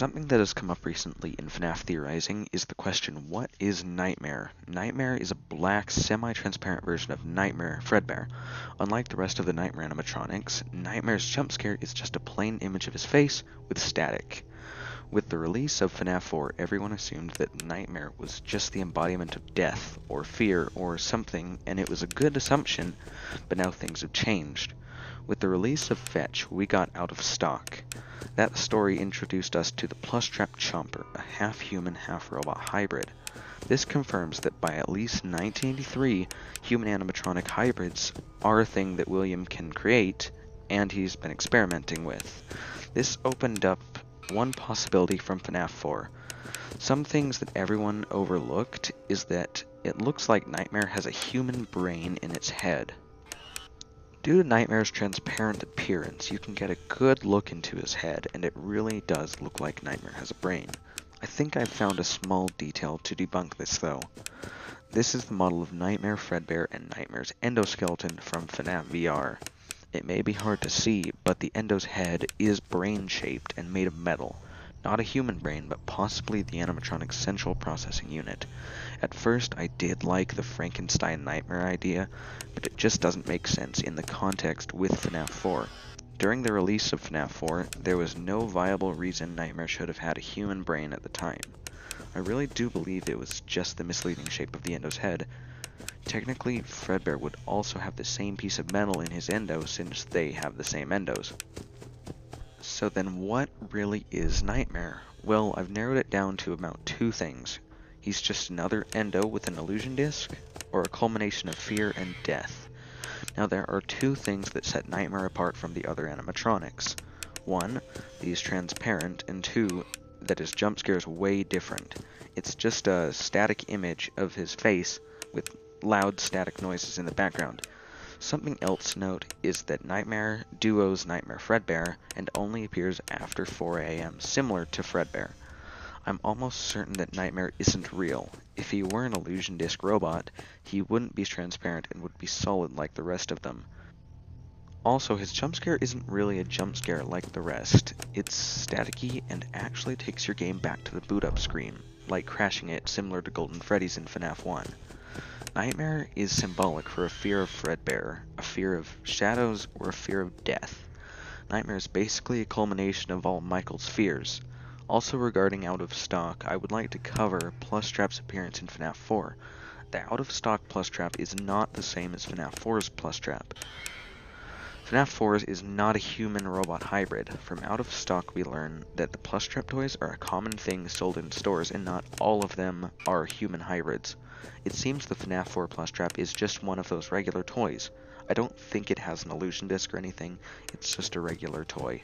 Something that has come up recently in FNaF theorizing is the question, what is Nightmare? Nightmare is a black, semi-transparent version of Nightmare Fredbear. Unlike the rest of the Nightmare animatronics, Nightmare's jump scare is just a plain image of his face with static. With the release of FNaF 4, everyone assumed that Nightmare was just the embodiment of death, or fear, or something, and it was a good assumption, but now things have changed. With the release of Fetch, we got out of stock. That story introduced us to the Plushtrap Chomper, a half-human, half-robot hybrid. This confirms that by at least 1983, human animatronic hybrids are a thing that William can create, and he's been experimenting with. This opened up one possibility from FNaF 4. Some things that everyone overlooked is that it looks like Nightmare has a human brain in its head. Due to Nightmare's transparent appearance, you can get a good look into his head, and it really does look like Nightmare has a brain. I think I've found a small detail to debunk this though. This is the model of Nightmare Fredbear and Nightmare's endoskeleton from FNaF VR. It may be hard to see, but the endo's head is brain-shaped and made of metal. Not a human brain, but possibly the animatronic's central processing unit. At first, I did like the Frankenstein Nightmare idea, but it just doesn't make sense in the context with FNaF 4. During the release of FNaF 4, there was no viable reason Nightmare should have had a human brain at the time. I really do believe it was just the misleading shape of the endo's head. Technically, Fredbear would also have the same piece of metal in his endo since they have the same endos. So then what really is Nightmare? Well, I've narrowed it down to about two things. He's just another endo with an illusion disc, or a culmination of fear and death. Now there are two things that set Nightmare apart from the other animatronics. One, that he's transparent, and two, that his jump scare is way different. It's just a static image of his face with loud static noises in the background. Something else to note is that Nightmare duos Nightmare Fredbear and only appears after 4 AM, similar to Fredbear. I'm almost certain that Nightmare isn't real. If he were an illusion disc robot, he wouldn't be transparent and would be solid like the rest of them. Also, his jump scare isn't really a jump scare like the rest. It's staticky and actually takes your game back to the boot up screen, like crashing it similar to Golden Freddy's in FNaF 1. Nightmare is symbolic for a fear of Fredbear, a fear of shadows, or a fear of death. Nightmare is basically a culmination of all Michael's fears. Also regarding out of stock, I would like to cover Plushtrap's appearance in FNaF 4. The out of stock Plushtrap is not the same as FNaF 4's Plushtrap. FNaF 4 is not a human-robot hybrid. From out of stock we learn that the Plushtrap toys are a common thing sold in stores and not all of them are human hybrids. It seems the FNaF 4 Plushtrap is just one of those regular toys. I don't think it has an illusion disc or anything, it's just a regular toy.